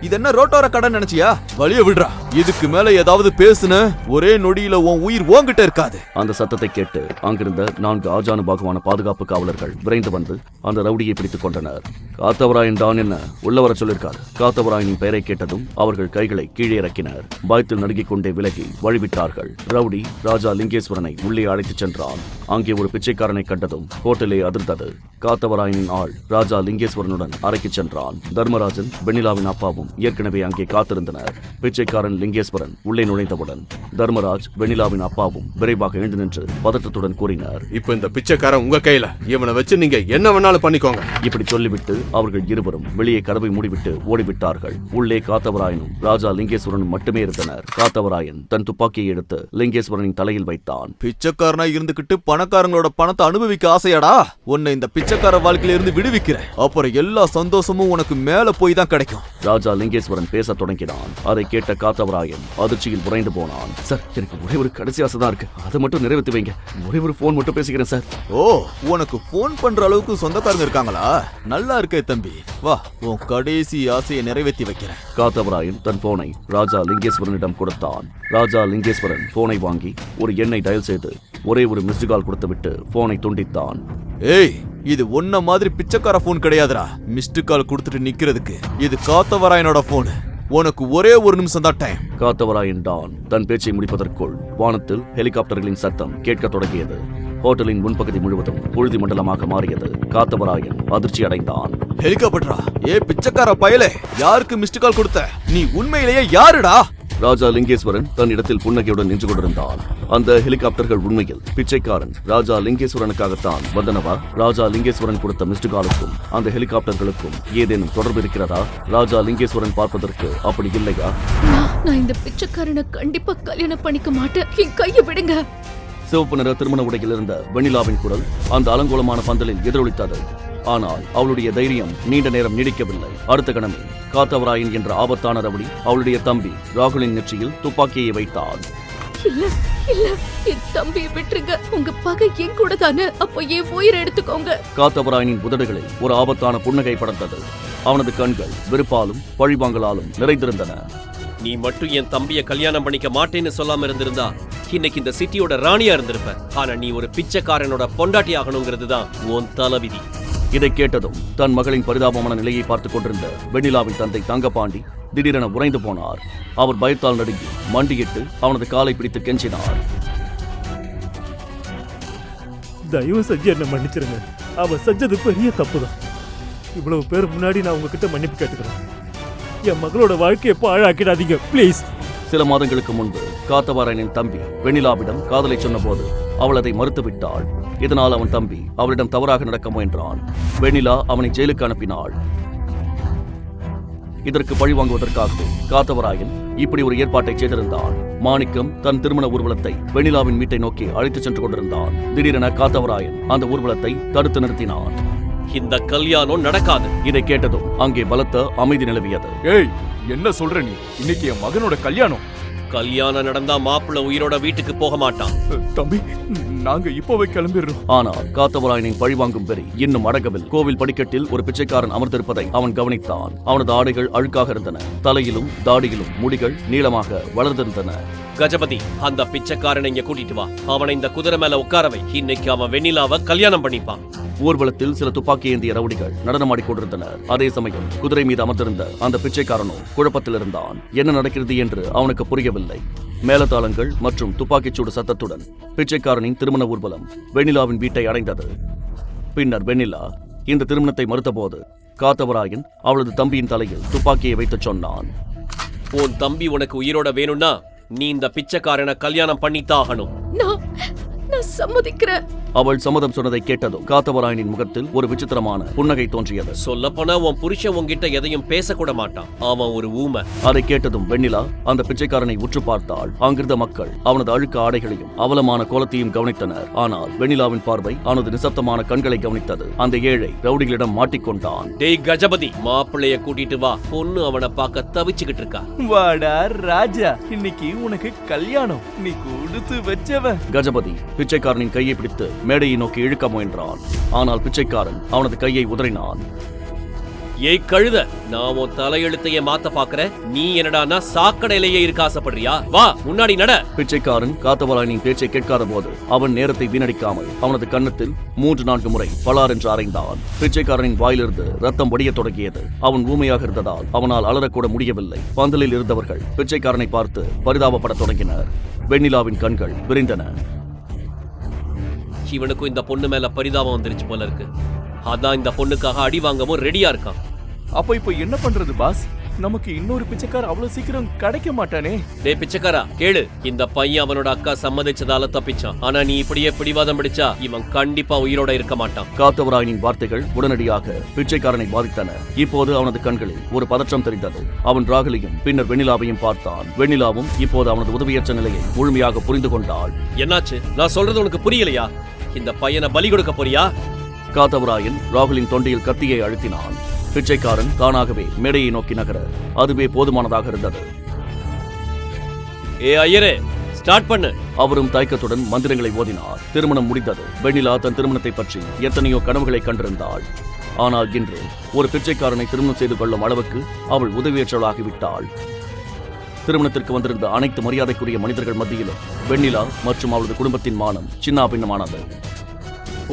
இது என்ன ரோட்டோர கடை நினைச்சியா? வழிய விடுறா. இதுக்கு மேல ஏதாவது பேசுன ஒரே நொடியில உன் உயிர் ஓங்கிட்ட இருக்காது. அந்த சத்தத்தை கேட்டு அங்கிருந்த 4 ஆஜானுபாகுவான பாதுகாப்பு காவலர்கள் விரைந்து வந்து அந்த ரவுடியை பிடித்துக் கொண்டனர். காத்தவராயன் டான் என்ன உள்ள வர சொல்லிருக்காரு. காத்தவராயனின் பெயரை கேட்டதும் அவர்கள் கைகளை கீழே இறக்கினர். பயத்தில் நடுங்கிக் கொண்டே விலகி வழிவிட்டார்கள். ரவுடி ராஜா லிங்கேஸ்வரனை உள்ளே அழைத்துச் சென்றான். அங்கே ஒரு பிச்சைக்காரனை கண்டதும் ஹோட்டலே அதிர்ந்தது. காத்தவராயனின் ஆள் ராஜா லிங்கேஸ்வரனுடன் அறைக்கு சென்றான். தர்மராஜன், வெண்ணிலாவின் அப்பாவும் ஏற்கனவே அங்கே காத்திருந்தனர். பிச்சைக்காரன் லிங்கேஸ்வரன் உள்ளே நுழைந்தவுடன் தர்மராஜ், வெண்ணிலாவின் அப்பாவும் விரைவாக எழுந்து நின்று பதற்றத்துடன் கூறினர், இப்ப இந்த பிச்சைக்காரன் உங்க கையில, இவனை வச்சு நீங்க என்ன வேணாலும் பண்ணிக்கோங்க. இப்படி சொல்லிவிட்டு அவர்கள் இருவரும் வெளியே கதவை மூடிவிட்டு ஓடிவிட்டார்கள். உள்ளே காத்தவராயனும் ராஜா லிங்கேஸ்வரனும் மட்டுமே இருந்தனர். காத்தவராயன் தன் துப்பாக்கியை எடுத்து லிங்கேஸ்வரனின் தலையில் வைத்தான். பிச்சைக்காரனா இருந்துகிட்டு பணக்காரங்களோட பணத்தை அனுபவிக்க ஆசையாடா? உன்னை இந்த பிச்சைக்கார வாழ்க்கையில இருந்து விடுவிக்கிறேன். அப்புறம் எல்லா சந்தோஷமும் உனக்கு மேல போய் தான் கிடைக்கும். ராஜா லிங்கேஸ்வரன் பேசத் தொடங்கினான். அதை கேட்ட காத்தவராயன் அதிர்ச்சியில் உறைந்து போனான். சார், எனக்கு ஒரே ஒரு கடைசி ஆசை தான் இருக்கு. அதை மட்டும் நிறைவேற்றி வைங்க. ஒரே ஒரு போன் மட்டும் பேசிக்கிறேன் சார். ஓ, உனக்கு போன் பண்ற அளவுக்கு சொந்தக்காரங்க இருக்காங்களா? நல்லா இருக்கே தம்பி, வா உன் கடைசி ஆசையை நிறைவேற்றி வைக்கிறேன். காத்தவராயன் தன் போனை ராஜா லிங்கேஸ்வரனிடம் கொடுத்தான். ராஜா லிங்கேஸ்வரன் போனை வாங்கி ஒரு எண்ணை டயல் செய்து ஒரே ஒரு மிஸ்டு கால் கொடுத்துவிட்டு போனை துண்டித்தான். ஏய், இது ஒன்ன மாதிரி பிச்சைக்கார போன் கிடையாதுடா. மிஸ்டு கால் கொடுத்துட்டு நிக்கிறதுக்கு. இது காத்தவராயனோட போன். உனக்கு ஒரே ஒரு நிமிஷம் தான் டைம். காத்தவராயன் டான் தன் பேச்சை முடிப்பதற்குள் வானத்தில் ஹெலிகாப்டர்களின் சத்தம் கேட்கத் தொடங்கியது. ஹோட்டலின் முன்பகுதி முழுவதும் புழுதி மண்டலமாக மாறியது. காத்தவராயன் அதிர்ச்சி அடைந்தான். ஹெலிகாப்டரா? ஏ பிச்சைக்கார பயலே, யாருக்கு மிஸ்டு கால் கொடுத்த? நீ உண்மையிலேயே யாருடா? ராஜா லிங்கேஸ்வரன் தன் இடத்தில் புன்னகையுடன் நின்று கொண்டிருந்தான். அந்த ஹெலிகாப்டர்கள் உண்மையில் பிச்சைக்காரன் ராஜா லிங்கேஸ்வரனுக்காகத்தான் வந்தனவா? ராஜா லிங்கேஸ்வரன் கொடுத்த மிஸ்டு காலுக்கும் அந்த ஹெலிகாப்டர்களுக்கும் ஏதேனும் தொடர்பு இருக்கிறதா? ராஜா லிங்கேஸ்வரன் பார்ப்பதற்கு அப்படி இல்லையா? நான் இந்த பிச்சைக்காரனை கண்டிப்பா கல்யாணம் பண்ணிக்க மாட்டேன். என் கையை விடுங்க. சிவப்பு நிற திருமண உடையில் இருந்த வெண்ணிலாவின் குரல் அந்த அலங்கோலமான பந்தலில் எதிரொலித்தது. ஆனால் அவளுடைய தைரியம் நீண்ட நேரம் நீடிக்கவில்லை. அடுத்த கணமே காத்தவராயன் என்ற ஆபத்தான ரவுடி அவளுடைய தம்பி ராகுலின் நெற்றியில் துப்பாக்கியை வைத்தான். இல்ல இல்ல, என் தம்பியை விட்டுருங்க. உங்க பகை என் கூட தானே, அப்போ என் உயிரை எடுத்துக்கோங்க. காத்தவராயனின் உதடுகளில் ஒரு ஆபத்தான புன்னகை படர்ந்தது. அவனது கண்கள் வெறுப்பாலும் பழிவாங்கலாலும் நிறைந்திருந்தன. நீ மட்டும் என் தம்பிய கல்யாணம் பண்ணிக்க மாட்டேன்னு சொல்லாம இருந்திருந்தா இன்னைக்கு இந்த சிட்டியோட ராணியா இருந்திருப்ப. ஆனா நீ ஒரு பிச்சைக்காரனோட பொண்டாட்டி ஆகணுங்கிறது தான் உன் தலைவிதி. இதை கேட்டதும் தன் மகளின் பரிதாபமான நிலையை பார்த்துக் கொண்டிருந்த வெண்ணிலாவின் தந்தை தங்கபாண்டி திடீரென உறைந்து போனார். அவர் பயத்தால் நடுங்கி மண்டியிட்டு அவனது காலை பிடித்து கெஞ்சினார். தயவு செஞ்சு என்ன மன்னிச்சிருங்க. அவன் செஞ்சது பெரிய தப்புதான். இவ்வளவு பேர் முன்னாடி நான் உங்ககிட்ட மன்னிப்பு கேட்டுக்கிறேன். என் மகளோட வாழ்க்கையை பாழாக்கிடாதீங்க ப்ளீஸ். சில மாதங்களுக்கு முன்பு காத்தவராயனின் தம்பி வெண்ணிலாவிடம் காதலை சொன்னபோது அவள் அதை மறுத்துவிட்டாள். இதனால் அவன் தம்பி அவளிடம் தவறாக நடக்க முயன்றான். வெண்ணிலா அவனை ஜெயிலுக்கு அனுப்பினாள். இதற்கு பழி வாங்குவதற்காக காத்தவராயன் இப்படி ஒரு ஏற்பாட்டை செய்திருந்தான். மாணிக்கம் தன் திருமண ஊர்வலத்தை வெண்ணிலாவின் வீட்டை நோக்கி அழைத்துச் சென்று கொண்டிருந்தான். திடீரென காத்தவராயன் அந்த ஊர்வலத்தை தடுத்து நிறுத்தினான். இந்த கல்யாணம் நடக்காது. இதை கேட்டதும் அங்கே பலத்த அமைதி நிலவியது. ஏய், என்ன சொல்ற நீ? இன்னைக்கு என் மகனோட கல்யாணம். கல்யாணம் நடந்தா மாப்பிள்ள உயிரோட வீட்டுக்கு போக மாட்டான். தம்பி, நாங்க இப்போவே கிளம்பிடுறோம். ஆனால் காத்தவராயனின் பழிவாங்கும் வெறி இன்னும் அடங்கவில்லை. கோவில் படிக்கட்டில் ஒரு பிச்சைக்காரன் அமர்ந்திருப்பதை அவன் கவனித்தான். அவனது ஆடைகள் அழுக்காக இருந்தன. தலையிலும் தாடியிலும் முடிகள் நீளமாக வளர்ந்திருந்தன. கஜபதி, அந்த பிச்சைக்காரனை இங்க கூட்டிட்டு வா. அவனை இந்த குதிரை மேல உட்காரவை. இன்னைக்கு அவன் வெண்ணிலாவை கல்யாணம் பண்ணிப்பான். ஊர்வலத்தில் சில துப்பாக்கி ஏந்திய ரவுடிகள் நடனமாடிக் கொண்டிருந்தனர். அதே சமயம் குதிரை மீது அமர்ந்திருந்த அந்த பிச்சைக்காரனோ குழப்பத்தில் இருந்தான். என்ன நடக்கிறது என்று அவனுக்கு புரியவில்லை. மேலதாளங்கள் மற்றும் துப்பாக்கிச்சூடு சத்தத்துடன் பிச்சைக்காரனின் திருமண ஊர்வலம் வெண்ணிலாவின் வீட்டை அடைந்தது. பின்னர் வெண்ணிலா இந்த திருமணத்தை மறுத்தபோது காத்தவராயன் அவளது தம்பியின் தலையில் துப்பாக்கியை வைத்துச் சொன்னான். உன் தம்பி உனக்கு உயிரோட வேணும்னா நீ இந்த பிச்சைக்காரனை கல்யாணம் பண்ணித்தான் ஆகணும். நான் சம்மதிக்கிறேன். அவள் சம்மதம் சொன்னதை கேட்டதும் காத்தவராயனின் முகத்தில் ஒரு விசித்திரமான புன்னகை தோன்றியது. சொல்லப்போனா உன் புருஷன் உன்கிட்ட எதையும் பேசக்கூட மாட்டான். அவன் ஒரு ஊமை. அதை கேட்டதும் வெண்ணிலா அந்த பிச்சைக்காரனை உற்று பார்த்தாள். அங்கிருந்த மக்கள் அவனது அழுக்க ஆடைகளையும் அவலமான கோலத்தையும் கவனித்தனர். ஆனால் வெண்ணிலாவின் பார்வை அவனது நிசப்தமான கண்களை கவனித்தது. அந்த ஏழை ரவுடிகளிடம் மாட்டிக்கொண்டான். டேய் கஜபதி, மாப்பிள்ளைய கூட்டிட்டு வா. பொண்ணு அவனை பார்க்க தவிச்சுக்கிட்டு இருக்கா. வாடா ராஜா, இன்னைக்கு உனக்கு கல்யாணம். நீ கொடுத்து வச்சவன். கஜபதி பிச்சைக்காரனின் கையை பிடித்து மேடையை நோக்கி இழுக்க முயன்றான். ஆனால் பிச்சைக்காரன் அவனது கையை உதறினான். ஏய் கழுத, நான் உன் தலையெழுத்தையே மாத்த பாக்குறேன். நீ என்னடானா சாக்கடையிலேயே இருக்க ஆசைப்படுறியா? வா முன்னாடி நட. பிச்சைக்காரன் காத்தவராயனின் பேச்சை கேட்காத போது அவன் நேரத்தை வீணடிக்காமல் அவனது கன்னத்தில் 3-4 முறை பலார் என்று அறைந்தான். பிச்சைக்காரனின் வாயிலிருந்து ரத்தம் வடிய தொடங்கியது. அவன் ஊமையாக இருந்ததால் அவனால் அலறக்கூட முடியவில்லை. பந்தலில் இருந்தவர்கள் பிச்சைக்காரனை பார்த்து பரிதாபப்படத் தொடங்கினர். வெண்ணிலாவின் கண்கள் விரிந்தன. இவனுக்கும் இந்த பொண்ணு மேல பரிதாபம் வந்துருச்சு போல இருக்கு. அதான் இந்த பொண்ணுக்காக அடி வாங்கவும் ரெடியா இருக்கான். அப்ப இப்ப என்ன பண்றது பாஸ்? நமக்கு இன்னொரு பிச்சைக்கார அவ்வளவு சீக்கிரம் கிடைக்க மாட்டானே. டேய் பிச்சைக்காரா கேளு, இந்த பையன் அவனோட அக்கா சம்மதிச்சதால தப்பிச்சான். ஆனா நீ இப்படியே பிடிவாதம் பிடிச்சா இவன் கண்டிப்பா உயிரோட இருக்க மாட்டான். காத்தவராயனின் வார்த்தைகள் உடனடியாக பிச்சைக்காரனை பாதித்தன. இப்போது அவனது கண்களில் ஒரு பதற்றம் தெரிந்தது. அவன் ராகுலையும் பின்னர் வெண்ணிலாவையும் பார்த்தான். வெண்ணிலாவும் இப்போது அவனது உதவியற்ற நிலையை முழுமையாக புரிந்து கொண்டாள். என்னாச்சு? நான் சொல்றது உனக்கு புரியலையா? இந்த பையனை பலி கொடுக்க போறியா? காத்தவராயன் ராகுலின் தொண்டையில் கத்தியை அழுத்தினான். பிச்சைக்காரன் தானாகவே மேடையை நோக்கி நகர அதுவே போதுமானதாக இருந்தது. ஏ ஐயரே, ஸ்டார்ட் பண்ணு. அவரும் தயக்கத்துடன் மந்திரங்களை ஓதினார். திருமணம் முடிந்தது. வெண்ணிலா தன் திருமணத்தை பற்றி எத்தனையோ கனவுகளை கண்டிருந்தாள். ஆனால் இன்று ஒரு பிச்சைக்காரனை திருமணம் செய்து கொள்ளும் அளவுக்கு அவள் உதவியற்றவளாகிவிட்டாள். திருமணத்திற்கு வந்திருந்த அனைத்து மரியாதைக்குரிய மனிதர்கள் மத்தியிலும் வெண்ணிலா மற்றும் அவளது குடும்பத்தின் மானம் சின்னாபின்னமானது.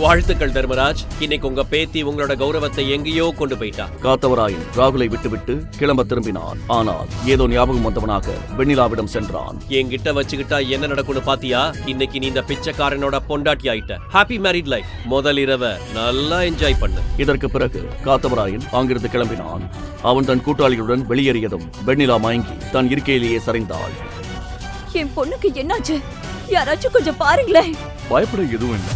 வாழ்த்துக்கள் தர்மராஜ். இன்னைக்கு உங்க பேத்தி உங்களோட கௌரவத்தை எங்கேயோ கொண்டு போயிட்டா. காத்தவராயன் ராகுலை விட்டுவிட்டு கிளம்ப திரும்பினான். ஆனால் ஏதோ ஞாபகம் வந்தவனாக வெண்ணிலாவிடம் சென்றான். என்கிட்ட வச்சுக்கிட்டா என்ன நடக்கும்னு பாத்தியா? இன்னைக்கு நீ இந்த பிச்சைக்காரனோட பொண்டாட்டி ஆயிட்ட. Happy married life. முதல் இரவை நல்லா என்ஜாய் பண்ணு. இதற்கு பிறகு காத்தவராயன் அங்கிருந்து கிளம்பினான். அவன் தன் கூட்டாளிகளுடன் வெளியேறியதும் வெண்ணிலா மயங்கி தன் இருக்கையிலேயே சரிந்தாள். என் பொண்ணுக்கு என்னாச்சு? யாராச்சும் கொஞ்சம் பாருங்களேன். பயப்பட எதுவும் இல்லை.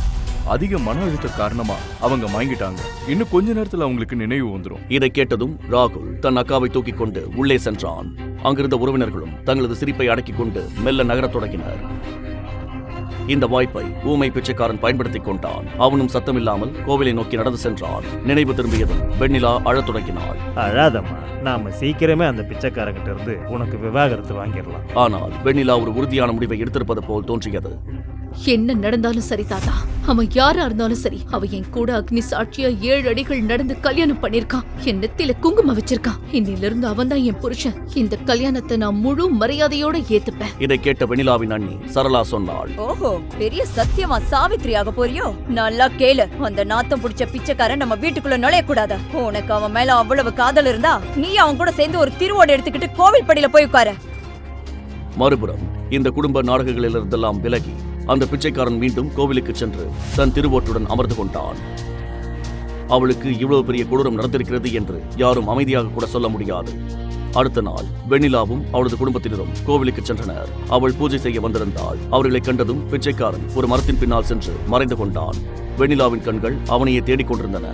அதிக மன அழுத்த காரணமா அவங்க மயங்கிட்டாங்க. இன்னும் கொஞ்ச நேரத்துல அவங்களுக்கு நினைவு வந்துடும். இதை கேட்டதும் ராகுல் தன் அக்காவை தூக்கிக் கொண்டு உள்ளே சென்றான். அங்கிருந்த உறவினர்களும் தங்களது சிரிப்பை அடக்கிக் கொண்டு மெல்ல நகரத் தொடங்கினர். இந்த வாய்ப்பை ஊமை பிச்சைக்காரன் பயன்படுத்திக் கொண்டான். அவனும் சத்தமில்லாமல் கோவிலை நோக்கி நடந்து சென்றான். நினைவு திரும்பியதும் வெண்ணிலா அழத் தொடங்கினாள். அழாதம்மா, நாம சீக்கிரமே அந்த பிச்சைக்காரங்கிட்ட இருந்து உனக்கு விவாகரத்து வாங்கிடலாம். ஆனால் வெண்ணிலா ஒரு உறுதியான முடிவை எடுத்திருப்பது போல் தோன்றியது. என்ன நடந்தாலும் சரி தாத்தா, அவன் யாரா இருந்தாலும் சரி, அவ என் கூட அக்னி சாட்சியா 7 அடிகள் நடந்து கல்யாணம் பண்ணிருக்கான். என் நெத்தியில குங்குமம் வச்சிருக்கான். இன்னில இருந்து அவன் தான் என் புருஷன். இந்த கல்யாணத்தை நான் முழு மரியாதையோட ஏத்துப்பேன். இதை கேட்ட வெண்ணிலாவின் அண்ணி சரளா சொன்னாள். ஓஹோ, பெரிய சத்தியமா சாவித்ரியாக போறியோ? நல்லா கேளு, அந்த நாத்தம் புடிச்ச பிச்சைக்காரன் நம்ம வீட்டுக்குள்ள நுழைய கூடாது. உனக்கு அவன் மேல அவ்வளவு காதல் இருந்தா நீ அவன் கூட சேர்ந்து ஒரு திருவோடு எடுத்துக்கிட்டு கோவில் படியில போய் உட்காரு. மறுபுறம் இந்த குடும்ப நாடகங்களிலிருந்தெல்லாம் விலகி அந்த பிச்சைக்காரன் மீண்டும் கோவிலுக்கு சென்று தன் திருவோட்டுடன் அமர்ந்து கொண்டான். அவளுக்கு இவ்வளவு பெரிய கொடூரம் நடந்திருக்கிறது என்று யாரும் அமைதியாக கூட சொல்ல முடியாது. அடுத்த நாள் வெண்ணிலாவும் அவளது குடும்பத்தினரும் கோவிலுக்கு சென்றனர். அவள் பூஜை செய்ய வந்திருந்தாள். அவர்களை கண்டதும் பிச்சைக்காரன் ஒரு மரத்தின் பின்னால் சென்று மறைந்து கொண்டான். வெண்ணிலாவின் கண்கள் அவனையே தேடிக் கொண்டிருந்தன.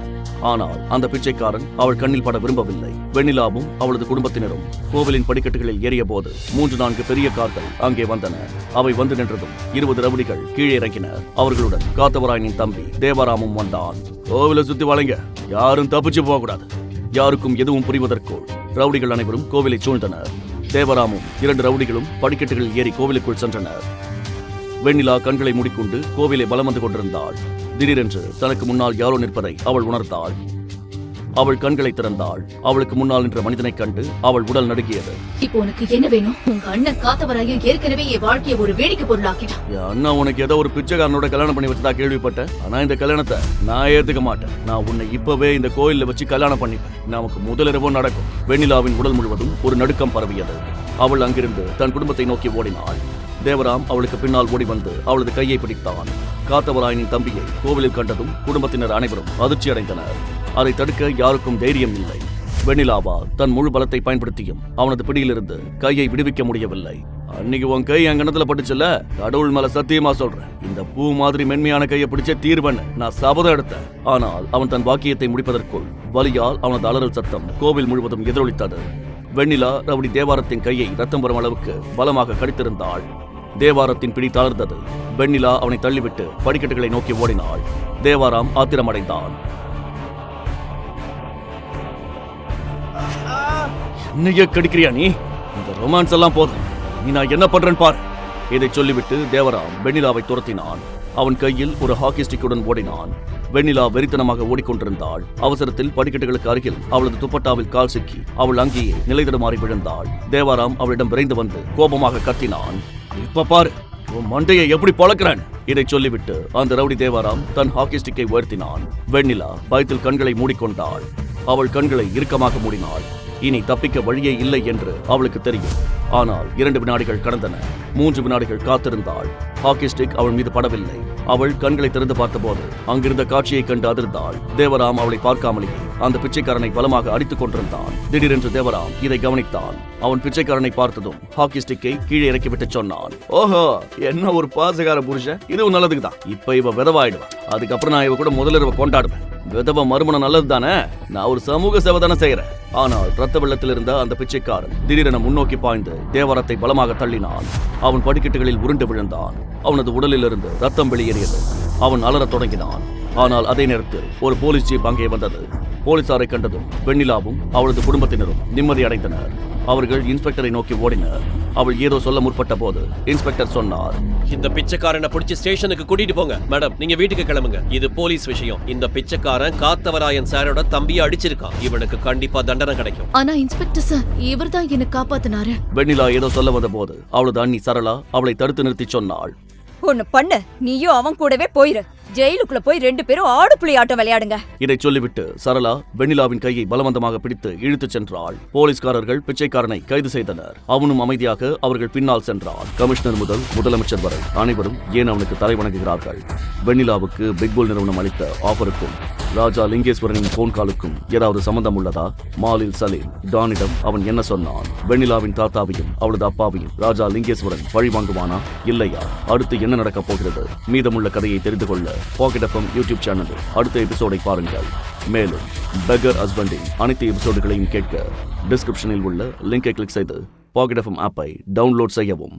ஆனால் அந்த பிச்சைக்காரன் அவள் கண்ணில் பட விரும்பவில்லை. வெண்ணிலாவும் அவளது குடும்பத்தினரும் கோவிலின் படிக்கட்டுகளில் ஏறிய போது 3-4 பெரிய கார்கள் அங்கே வந்தன. அவை வந்து நின்றதும் 20 ரவுடிகள் கீழே இறங்கினர். அவர்களுடன் காத்தவராயனின் தம்பி தேவாராமும் வந்தான். கோவிலை சுத்தி வளைங்க, யாரும் தப்பிச்சு போக கூடாது. யாருக்கும் எதுவும் புரிவதற்குள் ரவுடிகள் அனைவரும் கோவிலை சூழ்ந்தனர். தேவராமும் 2 ரவுடிகளும் படிக்கட்டுகளில் ஏறி கோவிலுக்குள் சென்றனர். வெண்ணிலா கண்களை மூடிக்கொண்டு கோவிலை பலம் வந்து கொண்டிருந்தாள். திடீரென்று தனக்கு முன்னால் யாரோ நிற்பதை அவள் உணர்ந்தாள். அவள் கண்களை திறந்தாள். அவளுக்கு முன்னால் நின்ற மனிதனை கண்டு அவள் உடல் நடுங்கியது. இப்போ உனக்கு என்ன வேணும்? உங்க அண்ணன் காத்தவராயன் ஏற்கனவே என் வாழ்க்கையை ஒரு வேடிக்கை பொருளாக்கிட்டான். என் அண்ணா உனக்கு ஏதோ ஒரு பிச்சைக்காரனோட கல்யாணம் பண்ணி வச்சதா கேள்விப்பட்டேன். ஆனா இந்த கல்யாணத்தை நான் ஏத்துக்க மாட்டேன். நான் உன்னை இப்பவே இந்த கோயில்ல வச்சு கல்யாணம் பண்ணிப்பேன். நமக்கு முதலிரவோ நடக்கும். வெண்ணிலாவின் உடல் முழுவதும் ஒரு நடுக்கம் பரவியது. அவள் அங்கிருந்து தன் குடும்பத்தை நோக்கி ஓடினாள். தேவராம் அவளுக்கு பின்னால் ஓடி வந்து அவளது கையை பிடித்தான். காத்தவராயனின் தம்பியை கோவிலில் கண்டதும் குடும்பத்தினர் அனைவரும் அதிர்ச்சி அடைந்தனர். அதை தடுக்க யாருக்கும் தைரியம் இல்லை. வெண்ணிலாவால் தன் முழு பலத்தை பயன்படுத்தியும் அவனது பிடியிலிருந்து கையை விடுவிக்க முடியவில்லை. அன்னைக்கு உன் கை என் கணத்துல பட்டுச்சுல்ல, கடவுள் மேல சத்தியமா சொல்றேன், இந்த பூ மாதிரி மென்மையான கையை பிடிச்ச தீர்வன் நான் சபதம் எடுத்தேன். ஆனால் அவன் தன் வாக்கியத்தை முடிப்பதற்குள் வலியால் அவனது அலறல் சத்தம் கோவில் முழுவதும் எதிரொலித்தது. வெண்ணிலா ரவுடி தேவாரத்தின் கையை ரத்தம் வரும் அளவுக்கு பலமாக கடித்திருந்தாள். தேவாரத்தின் பிடி தளர்ந்தது. வெண்ணிலா அவனை தள்ளிவிட்டு படிக்கட்டுகளை நோக்கி ஓடினாள். தேவாராம் ஆத்திரமடைந்தான். என்னைய கடிக்கிறியா நீ? இந்த ரொமான்ஸ் எல்லாம் போதும், நீ நான் என்ன பண்றேன்னு பாரு. இதை சொல்லிவிட்டு தேவராம் வெண்ணிலாவை துரத்தினான். அவன் கையில் ஒரு ஹாக்கி ஸ்டிக்குடன் ஓடினான். வெண்ணிலா வெறித்தனமாக ஓடிக்கொண்டிருந்தாள். அவசரத்தில் படிக்கட்டுகளுக்கு அருகில் அவளது துப்பட்டாவில் கால் சிக்கி அவள் அங்கேயே நிலைதடுமாறி விழுந்தாள். தேவாராம் அவளிடம் விரைந்து வந்து கோபமாக கத்தினான். இப்ப பாரு உன் மண்டையை எப்படி பழக்கிறான். இதை சொல்லிவிட்டு அந்த ரவுடி தேவாராம் தன் ஹாக்கி ஸ்டிக்கை உயர்த்தினான். வெண்ணிலா பயத்தில் கண்களை மூடிக்கொண்டாள். அவள் கண்களை இறுக்கமாக மூடினாள். இனி தப்பிக்க வழியே இல்லை என்று அவளுக்கு தெரியும். ஆனால் 2 வினாடிகள் கடந்தன. 3 வினாடிகள் காத்திருந்தாள். ஹாக்கி ஸ்டிக் அவள் மீது படவில்லை. அவள் கண்களை திறந்து பார்த்தபோது அங்கிருந்த காட்சியை கண்டு அதிர்ந்தாள். தேவராம் அவளை பார்க்காமலேயே அந்த பிச்சைக்காரனை பலமாக அடித்துக் கொண்டிருந்தான். திடீரென்று தேவராம் இதை கவனித்தான். அவன் பிச்சைக்காரனை பார்த்ததும் ஹாக்கி ஸ்டிக்கை கீழே இறக்கிவிட்டு சொன்னான், ஓஹோ, என்ன ஒரு பாசகார புருஷன். இதுவும் நல்லதுக்கு தான். இப்ப இவ விதவாயிடுவான். அதுக்கப்புறம் நான் இவ கூட முதலிரவ கொண்டாடுவேன். விதவ மறுமணம் நல்லது தானே. நான் ஒரு சமூக சேவை தானே செய்யறேன். ஆனால் ரத்த வெள்ளத்தில் இருந்த அந்த பிச்சைக்காரன் திடீரென முன்னோக்கி பாய்ந்து தேவாரத்தை பலமாக தள்ளினான். அவன் படிக்கட்டுகளில் உருண்டு விழுந்தான். அவனது உடலிலிருந்து ரத்தம் வெளியேறியது. அவன் அலறத் தொடங்கினான். ஆனால் அதே நேரத்தில் ஒரு போலீஸ் ஜீப் அங்கே வந்தது. போலீசாரை கண்டதும் வெண்ணிலாவும் அவளது குடும்பத்தினரும் நிம்மதி அடைந்தனர். அவர்கள் இன்ஸ்பெக்டரை நோக்கி ஓடினர். அவள் ஏதோ சொல்ல முற்பட்ட போது இன்ஸ்பெக்டர் சொன்னார், இந்த பிச்சைக்காரனை பிடிச்சி ஸ்டேஷனுக்கு கூட்டிட்டு போங்க. மேடம், நீங்க வீட்டுக்கு கிளம்புங்க. இது போலீஸ் விஷயம். இந்த பிச்சைக்காரன் காத்தவராயன் சாரோட தம்பியை அடிச்சிருக்கான். இவனுக்கு கண்டிப்பா தண்டனை கிடைக்கும். ஆனா இன்ஸ்பெக்டர் சார், இவர்தான் என்ன காப்பாத்தினாரு. வெண்ணிலா ஏதோ சொல்ல வந்த போது அவளது அண்ணி சரளா அவளை தடுத்து நிறுத்தி சொன்னாள், ஒண்ணு பண்ணு, நீயும் அவன் கூடவே போயிரு. ஜெயிலுக்குள்ள போய் 2 பேரும் ஆடு புலி ஆட்டம் விளையாடுங்க. இதை சொல்லிவிட்டு சரளா வெண்ணிலாவின் கையை பலவந்தமாக பிடித்து இழுத்துச் சென்றாள். போலீஸ்காரர்கள் பிச்சைக்காரனை கைது செய்தனர். அவனும் அமைதியாக அவர்கள் பின்னால் சென்றான். கமிஷனர் முதல் முதலமைச்சர் வரை அனைவரும் ஏன் அவனுக்கு தலை வணங்குகிறார்கள். வெண்ணிலாவுக்கு பிக் புல் நிறுவனம் அளித்த ஆஃபருக்கும் ராஜா லிங்கேஸ்வரனின் போன் காலுக்கும் ஏதாவது சம்பந்தம் உள்ளதா? மாலில் சலீம் டானிடம் அவன் என்ன சொன்னான்? வெண்ணிலாவின் தாத்தாவையும் அவளது அப்பாவையும் ராஜா லிங்கேஸ்வரன் பழி வாங்குவானா இல்லையா? அடுத்து என்ன நடக்கப் போகிறது? மீதமுள்ள கதையை தெரிந்து கொள்ள பாக்கெட் எஃப்எம் யூடியூப் சேனலில் அடுத்த எபிசோடை பாருங்கள். மேலும் பெக்கர் ஹஸ்பண்டின் அனைத்து எபிசோடுகளையும் கேட்க டிஸ்கிரிப்ஷனில் உள்ள லிங்கை கிளிக் செய்து பாக்கெட் எஃப்எம் ஆப்பை டவுன்லோட் செய்யவும்.